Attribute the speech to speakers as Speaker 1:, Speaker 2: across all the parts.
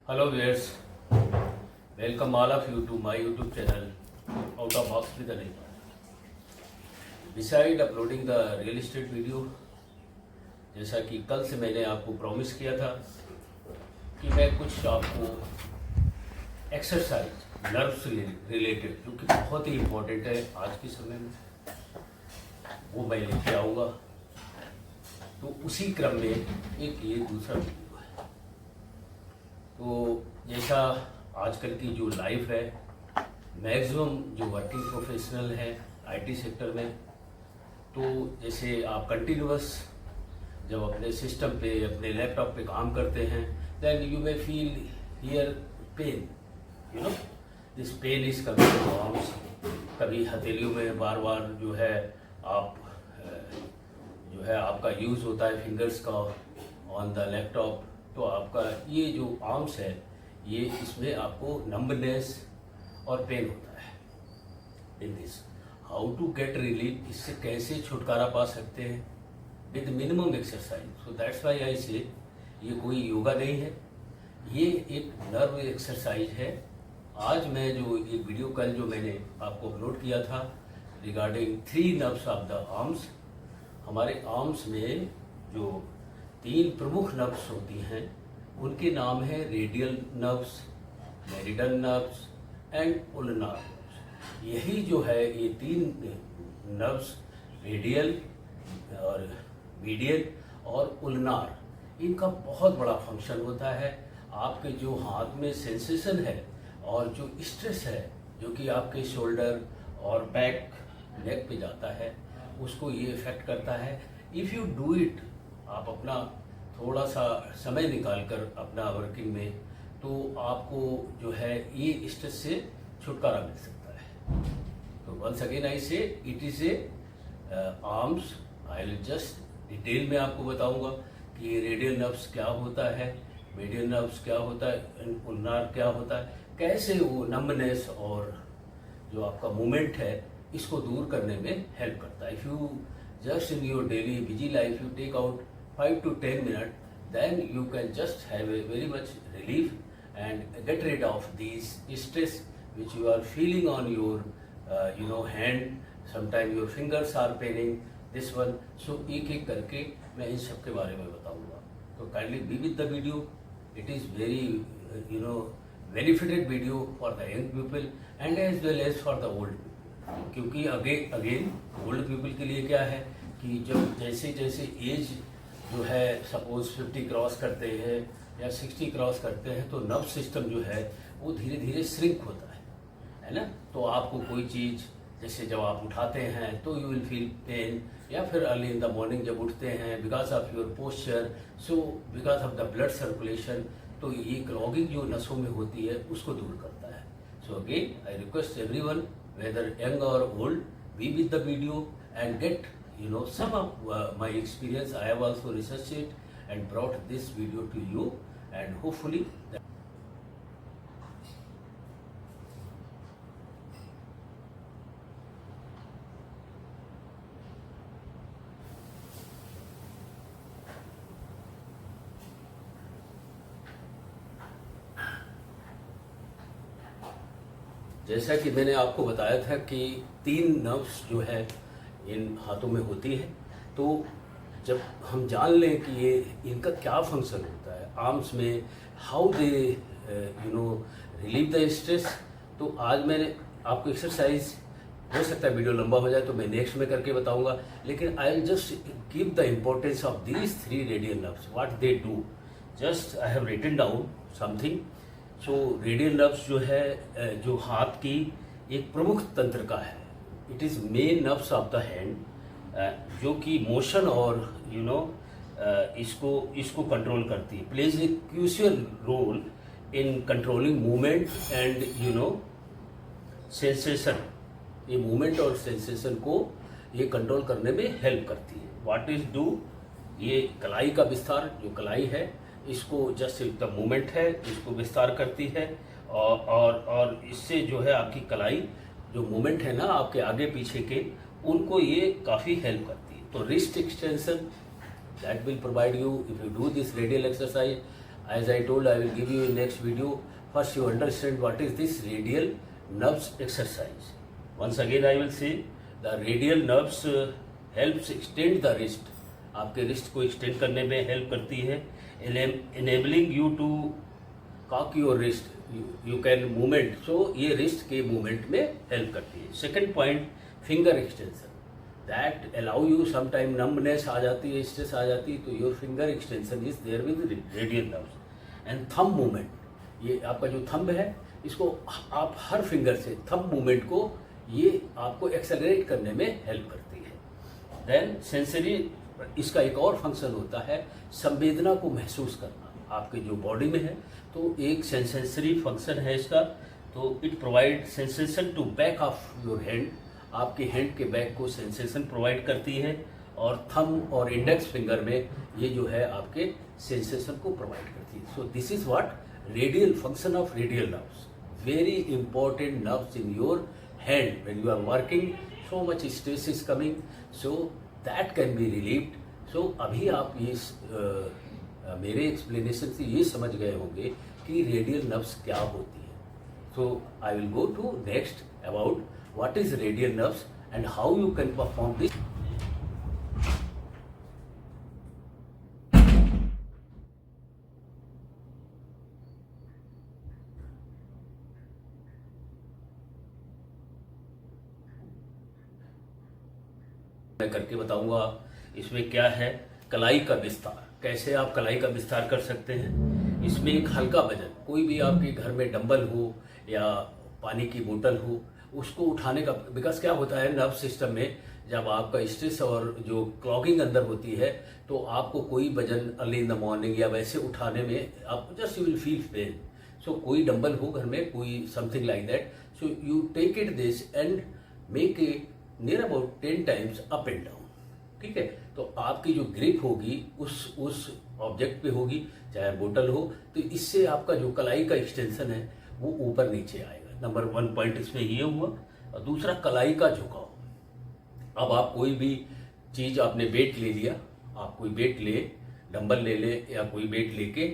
Speaker 1: Hello viewers, welcome all of you to my YouTube channel Out of Box with Anil. Beside uploading the real estate video, जैसा कि कल से मैंने आपको promise किया था कि मैं कुछ आपको एक्सरसाइज नर्व्स रिलेटेड जो कि बहुत ही इम्पोर्टेंट है आज के समय में, वो मैं लेके आऊँगा। तो उसी क्रम में एक ये दूसरा वीडियो है। तो जैसा आजकल की जो लाइफ है, मैक्सिमम जो वर्किंग प्रोफेशनल है आईटी सेक्टर में, तो जैसे आप कंटिन्यूअस जब अपने सिस्टम पे अपने लैपटॉप पे काम करते हैं, then you may feel here pain, you know this pain is coming to arms. कभी हथेलियों में बार बार जो है आपका यूज़ होता है फिंगर्स का ऑन द लैपटॉप, तो आपका ये जो आर्म्स है ये इसमें आपको नंबनेस और पेन होता है in this. How to get relief, इससे कैसे छुटकारा पा सकते हैं with minimum exercise. So that's why I say ये कोई योगा नहीं है, ये एक नर्व एक्सरसाइज है। आज मैं जो ये वीडियो कल जो मैंने आपको अपलोड किया था regarding 3 nerves of the arms, हमारे आर्म्स में जो 3 प्रमुख नर्व्स होती हैं उनके नाम है radial nerves, median nerves and ulnar nerves. यही जो है ये 3 नर्व्स रेडियल और मीडियल और उल्नार, इनका बहुत बड़ा फंक्शन होता है। आपके जो हाथ में सेंसेशन है और जो स्ट्रेस है जो कि आपके शोल्डर और बैक नेक पे जाता है, उसको ये इफेक्ट करता है। इफ़ यू डू इट, आप अपना थोड़ा सा समय निकाल कर अपना वर्किंग में, तो आपको जो है ये स्ट्रेस से छुटकारा मिल सकता है। तो वंस अगेन आई से it is a arms. I will just detail में आपको बताऊंगा कि ये रेडियल नर्व्स क्या होता है, मीडियल नर्व्स क्या होता है, उल्नार क्या होता है, कैसे वो नंबनेस और जो आपका मूवमेंट है इसको दूर करने में हेल्प करता है। If you just in your daily busy life you take out 5 to 10 minutes, then you can just have a very much relief and get rid of these stress which you are feeling on your hand. Sometimes your fingers are paining this one. So एक एक करके मैं इन सब के बारे में बताऊंगा। तो kindly be with the video. It is very benefited video for the young people and as well as for the old people. क्योंकि अगेन ओल्ड पीपल के लिए क्या है कि जब जैसे जैसे एज जो है सपोज 50 क्रॉस करते हैं या 60 क्रॉस करते हैं, तो नर्व सिस्टम जो है वो धीरे धीरे श्रिंक होता है ना। तो आपको कोई चीज़ जैसे जब आप उठाते हैं तो यू विल फील पेन, या फिर अर्ली इन द मॉर्निंग जब उठते हैं because of your posture, so because of the blood circulation, तो ये क्लॉगिंग जो नसों में होती है उसको दूर करता है। So again I request everyone whether young or old, be with the video and get some of my experience. I have also researched it and brought this video to you, and hopefully जैसा कि मैंने आपको बताया था कि 3 nerves जो है इन हाथों में होती है। तो जब हम जान लें कि ये इनका क्या फंक्शन होता है आर्म्स में, how they relieve the stress, तो आज मैंने आपको एक्सरसाइज, हो सकता है वीडियो लंबा हो जाए तो मैं नेक्स्ट में करके बताऊंगा, लेकिन I will just give the importance of these 3 radial nerves, what they do. Just I have written down something. So radial nerves जो है जो हाथ की एक प्रमुख तंत्रिका है, it is main nerves of the hand, जो कि मोशन और इसको कंट्रोल करती है, plays a crucial role in controlling movement and sensation. ये मूवमेंट और सेंसेशन को ये कंट्रोल करने में हेल्प करती है। व्हाट इज डू, ये कलाई का विस्तार, जो कलाई है इसको जस्ट द मूवमेंट है इसको विस्तार करती है, और इससे जो है आपकी कलाई जो मूवमेंट है ना आपके आगे पीछे के, उनको ये काफ़ी हेल्प करती है। तो wrist extension that will provide you if you do this radial exercise. As I told, I will give you in next video. First you understand what is this radial nerves exercise. Once again I will say, the radial nerves helps extend the wrist. आपके wrist को extend करने में help करती है. enabling you to cock your wrist, you can movement. So ये wrist के movement में help करती है. Second point, finger extension. That allow you sometime numbness आ जाती है, स्ट्रेस आ जाती है, तो your finger extension is there with radial nerves. And thumb movement, ये आपका जो थंब है इसको आप हर फिंगर से थंब मूवमेंट को ये आपको एक्सेलरेट करने में हेल्प करती है. देन सेंसरी, इसका एक और फंक्शन होता है संवेदना को महसूस करना आपके जो बॉडी में है, तो एक सेंसरी फंक्शन है इसका. तो it provide sensation to back of your hand, आपके हैंड के बैक को सेंसेशन प्रोवाइड करती है, और थंब और इंडेक्स फिंगर में ये जो है आपके सेंसेशन को प्रोवाइड करती है. So this is what radial function of radial nerves. Very important nerves in your hand when you are working, so much stress is coming, so that can be relieved. So अभी आप ये मेरे explanation से ये समझ गए होंगे कि रेडियल नर्व्स क्या होती है. So I will go to next about what is radial nerves and how you can perform this. मैं करके बताऊंगा. इसमें क्या है, कलाई का विस्तार, कैसे आप कलाई का विस्तार कर सकते हैं. इसमें एक हल्का वजन, कोई भी आपके घर में डंबल हो या पानी की बोतल हो, उसको उठाने का, बिकॉज क्या होता है नर्व सिस्टम में, जब आपका स्ट्रेस और जो क्लॉगिंग अंदर होती है, तो आपको कोई वजन अर्ली इन द मॉर्निंग या वैसे उठाने में आप just you will feel pain. So कोई डंबल हो घर में, कोई something like that, so you take it this and make it near about 10 times up and down. ठीक है, तो आपकी जो ग्रिप होगी उस ऑब्जेक्ट पे होगी, चाहे बोतल हो, तो इससे आपका जो कलाई का एक्सटेंशन है वो ऊपर नीचे आएगा. नंबर 1 पॉइंट इसमें ये हुआ. और दूसरा, कलाई का झुकाव. अब आप कोई भी चीज, आपने वेट ले लिया, आप कोई वेट ले, डंबल ले ले या कोई वेट लेके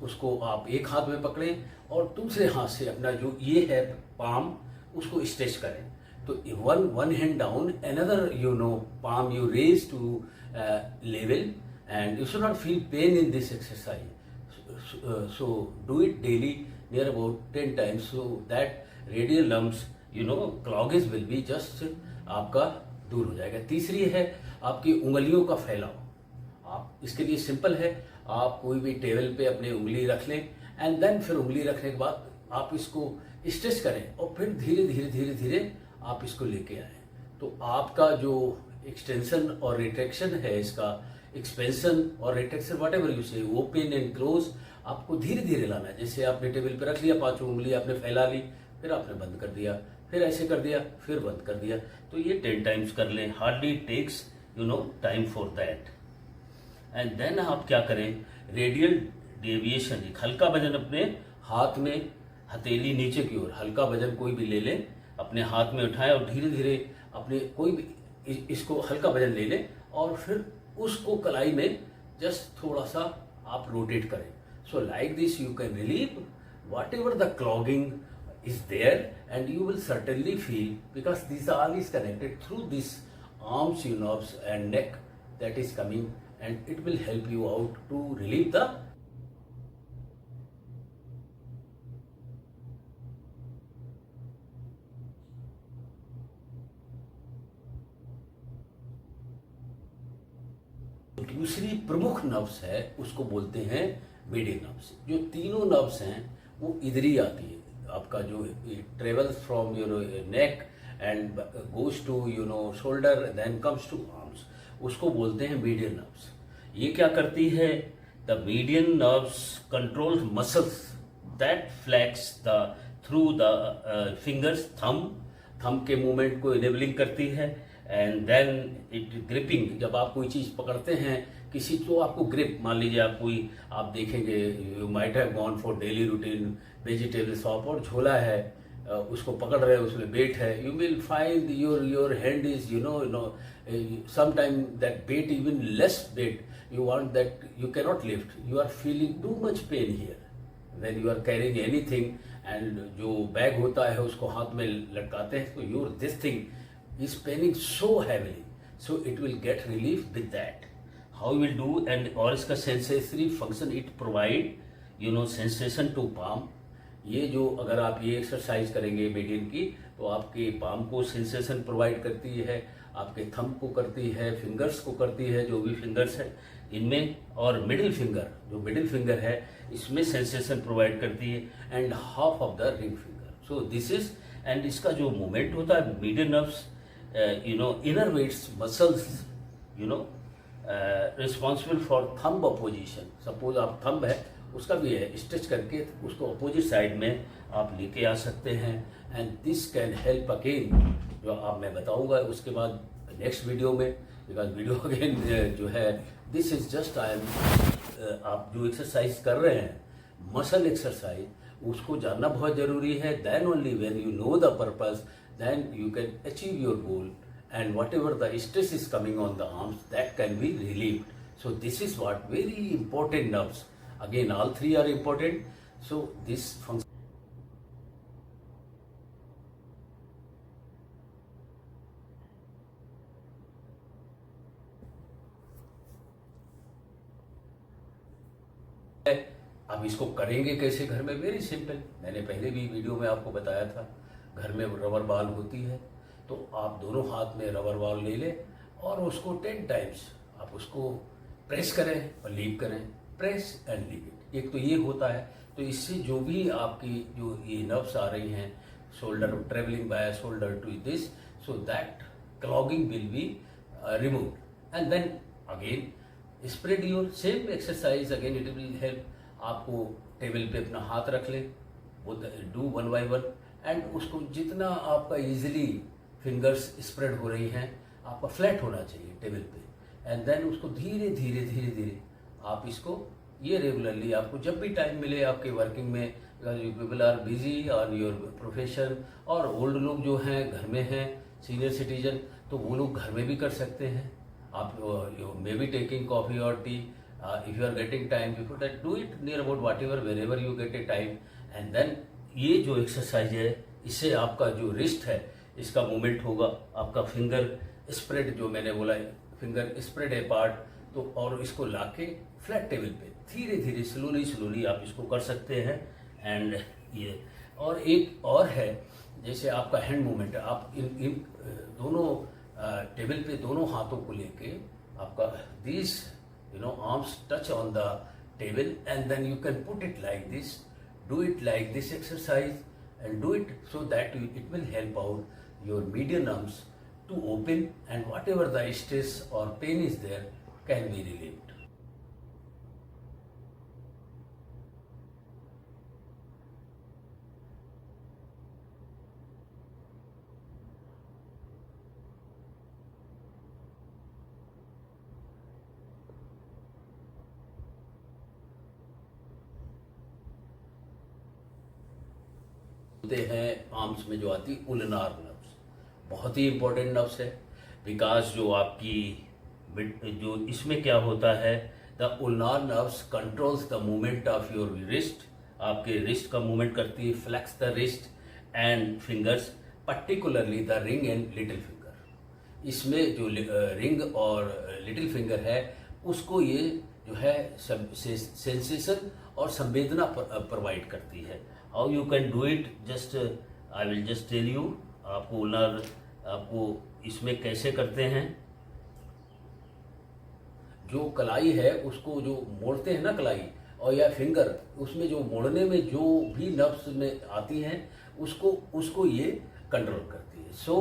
Speaker 1: उसको आप एक हाथ में पकड़ें और दूसरे हाथ से अपना जो ये है पाम, उसको स्ट्रेच करें. तो one hand down, another palm you raise to level, and you should not feel pain in this exercise. So do it daily, near about 10 times, so that radial nerves cloggage will be just आपका दूर हो जाएगा. तीसरी है आपकी उंगलियों का फैलाव. आप इसके लिए सिंपल है, आप कोई भी टेबल पे अपनी उंगली रख लें, एंड देन फिर उंगली रखने के बाद आप इसको स्ट्रेच करें और फिर धीरे धीरे धीरे धीरे आप इसको लेके आए. तो आपका जो एक्सटेंशन और रिट्रैक्शन है, इसका एक्सपेंशन और रिट्रैक्शन, वट एवर यू से, ओपन एंड क्लोज, आपको धीरे धीरे लाना है. जैसे आपने टेबल पे रख लिया, 5 उंगली आपने फैला ली, फिर आपने बंद कर दिया, फिर ऐसे कर दिया, फिर बंद कर दिया. तो ये 10 टाइम्स कर लें. Hardly takes time for that. And then आप क्या करें, रेडियल डेविएशन, एक हल्का वजन अपने हाथ में, हथेली नीचे की ओर, हल्का वजन कोई भी ले लें, अपने हाथ में उठाएं और धीरे धीरे अपने कोई भी इसको हल्का वजन ले लें और फिर उसको कलाई में जस्ट थोड़ा सा आप रोटेट करें. So like this you can relieve what ever the clogging is there, and you will certainly feel, because this all is connected through this arms, nerves and neck that is coming, and it will help you out to relieve the दूसरी प्रमुख nerves है, उसको बोलते हैं median nerves. जो तीनों nerves हैं वो इधर ही आती है. आपका जो travels from neck and goes to shoulder, then comes to arms, उसको बोलते हैं मीडियन नर्व्स. ये क्या करती है, the median nerves control muscles that flex the through the fingers, thumb के मूवमेंट को इनेबलिंग करती है. एंड देन इट ग्रिपिंग, जब आप कोई चीज पकड़ते हैं किसी, तो आपको ग्रिप, मान लीजिए आप देखेंगे, you might have gone for daily routine vegetable shop और झोला है, उसको पकड़ रहे हैं, उसमें बेट है, you will find your hand is sometime that bait, even less bait, you want that you cannot lift, you are feeling too much pain here when you are carrying anything, and जो bag होता है उसको हाथ में लटकाते हैं तो your this thing is paining so heavily, so it will get relief with that. How you will do, and और इसका sensory function it provide sensation to palm. ये जो अगर आप ये एक्सरसाइज करेंगे बेडियन की तो आपके पाम को सेंसेशन प्रोवाइड करती है, आपके थंब को करती है, फिंगर्स को करती है, जो भी फिंगर्स है इनमें, और मिडिल फिंगर, जो मिडिल फिंगर है इसमें सेंसेशन प्रोवाइड करती है, and half of the ring finger. So this is, and इसका जो मूवमेंट होता है median nerves, inner weights muscles responsible for thumb opposition. Suppose आप थंब है उसका भी है, स्ट्रेच करके उसको अपोजिट साइड में आप लेके आ सकते हैं, and this can help again, जो आप मैं बताऊंगा उसके बाद नेक्स्ट वीडियो में, बिकॉज वीडियो अगेन जो है दिस इज जस्ट आप जो एक्सरसाइज कर रहे हैं मसल एक्सरसाइज, उसको जानना बहुत जरूरी है. Then only when you know the purpose, then you can achieve your goal, and whatever the stress is coming on the arms, that can be relieved. So this is what very important nerves. Again, all three are important. So this function. अब इसको करेंगे कैसे घर में? Very simple. मैंने पहले भी video में आपको बताया था, घर में रबर बॉल होती है तो आप दोनों हाथ में रबर बॉल ले लें और उसको 10 टाइम्स आप उसको प्रेस करें और लीव करें, प्रेस एंड लीव इट. एक तो ये होता है, तो इससे जो भी आपकी जो ये नर्व्स आ रही हैं, shoulder travelling by shoulder to this, so that clogging will be removed. And then again spread your same exercise, again it will help. आपको टेबल पे अपना हाथ रख लें, वो डू 1 by 1, एंड उसको जितना आपका इजीली फिंगर्स स्प्रेड हो रही हैं, आपका फ्लैट होना चाहिए टेबल पे, एंड देन उसको धीरे धीरे धीरे धीरे आप इसको ये रेगुलरली, आपको जब भी टाइम मिले आपके वर्किंग में, you people are busy on your profession, और ओल्ड लोग जो हैं घर में हैं, सीनियर सिटीजन, तो वो लोग घर में भी कर सकते हैं. आप मे बी टेकिंग कॉफी और tea, if you are getting time before that, do it near about whatever wherever you get a time. And then ये जो एक्सरसाइज है इससे आपका जो रिस्ट है इसका मूवमेंट होगा, आपका फिंगर स्प्रेड, जो मैंने बोला फिंगर स्प्रेड है पार्ट, तो और इसको लाके फ्लैट टेबल पे धीरे धीरे स्लोली आप इसको कर सकते हैं. एंड ये और एक और है, जैसे आपका हैंड मूवमेंट है, आप इन दोनों टेबल पे दोनों हाथों को लेके आपका this arms touch on the table, and then you can put it like this, do it like this exercise, and do it so that it will help out your median arms to open, and whatever the stress or pain is there can be relieved. होते हैं arms में जो आती ulnar nerves, बहुत ही important nerves है, because जो आपकी जो इसमें क्या होता है, the ulnar nerves controls the movement of your wrist. आपके रिस्ट का मूवमेंट करती है, flex the wrist and fingers, particularly the ring and little finger. इसमें जो रिंग और लिटिल फिंगर है उसको ये जो है सेंसेशन और संवेदना प्रोवाइड करती है. How you can do it, just I will just tell you. आपको उलनार, आपको इसमें कैसे करते हैं, जो कलाई है उसको जो मोड़ते हैं ना कलाई और या फिंगर, उसमें जो मोड़ने में जो भी नर्व्स में आती हैं उसको ये कंट्रोल करती है. So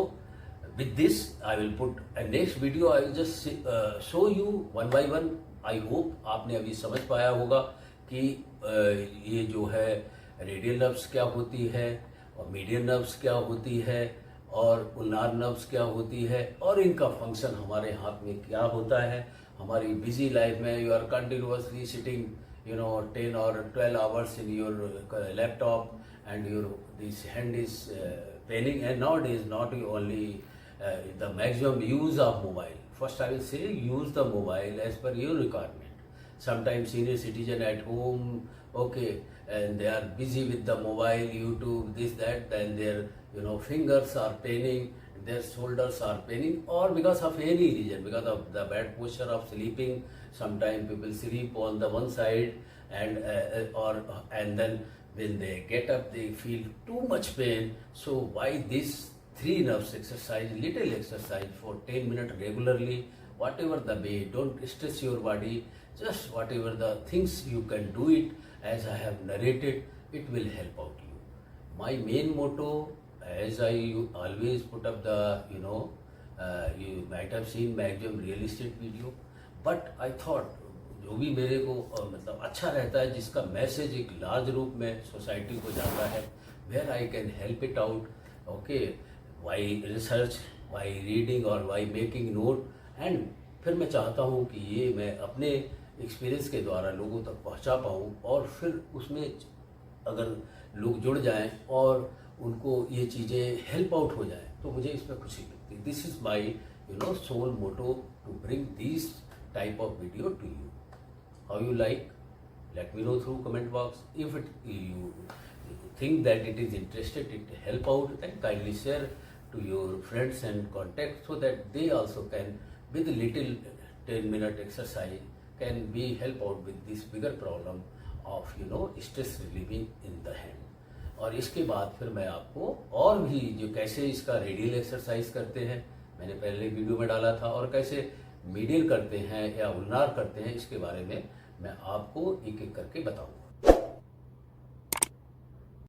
Speaker 1: with this I will put next video, I will just show you 1 by 1. I hope आपने अभी समझ पाया होगा कि ये जो है रेडियल नर्व्स क्या होती है, और मीडियन नर्व्स क्या होती है, और उलनार नर्व्स क्या होती है, और इनका फंक्शन हमारे हाथ में क्या होता है. हमारी बिजी लाइफ में you are continuously sitting 10 or 12 hours in your laptop, and your this hand is paining. And nowadays, not only the maximum use of mobile. First, I will say use the mobile as per your requirement. Sometimes senior citizen at home, okay, and they are busy with the mobile, YouTube, this, that, and their fingers are paining, their shoulders are paining, or because of any reason, because of the bad posture of sleeping. Sometimes people sleep on the one side, and then when they get up, they feel too much pain. So why this three nerves exercise, little exercise for 10 minutes regularly, whatever the way, don't stress your body, just whatever the things you can do it, as I have narrated, it will help out you. My main motto, as I always put up the, you might have seen maximum real estate video, but I thought जो भी मेरे को मतलब अच्छा रहता है, जिसका message एक लार्ज रूप में सोसाइटी को जाता है, where I can help it out, okay, why research, why reading और वाई मेकिंग नोट, एंड फिर मैं चाहता हूँ कि ये मैं अपने एक्सपीरियंस के द्वारा लोगों तक पहुँचा पाऊँ, और फिर उसमें अगर लोग जुड़ जाएं और उनको ये चीज़ें हेल्प आउट हो जाएं, तो मुझे इसमें खुशी मिलती है. This is my sole motto to bring this type of video to you. How you like? Let me know through comment box. If you think that it is interested, it help out, then kindly share to your friends and contacts, so that they also can, with a little 10-minute exercise, can be help out with this bigger problem of stress relieving in the hand. और इसके बाद फिर मैं आपको और भी जो कैसे इसका रेडियल एक्सरसाइज करते हैं, मैंने पहले वीडियो में डाला था, और कैसे मीडियल करते हैं या उल्नार करते हैं, इसके बारे में मैं आपको एक एक करके बताऊंगा.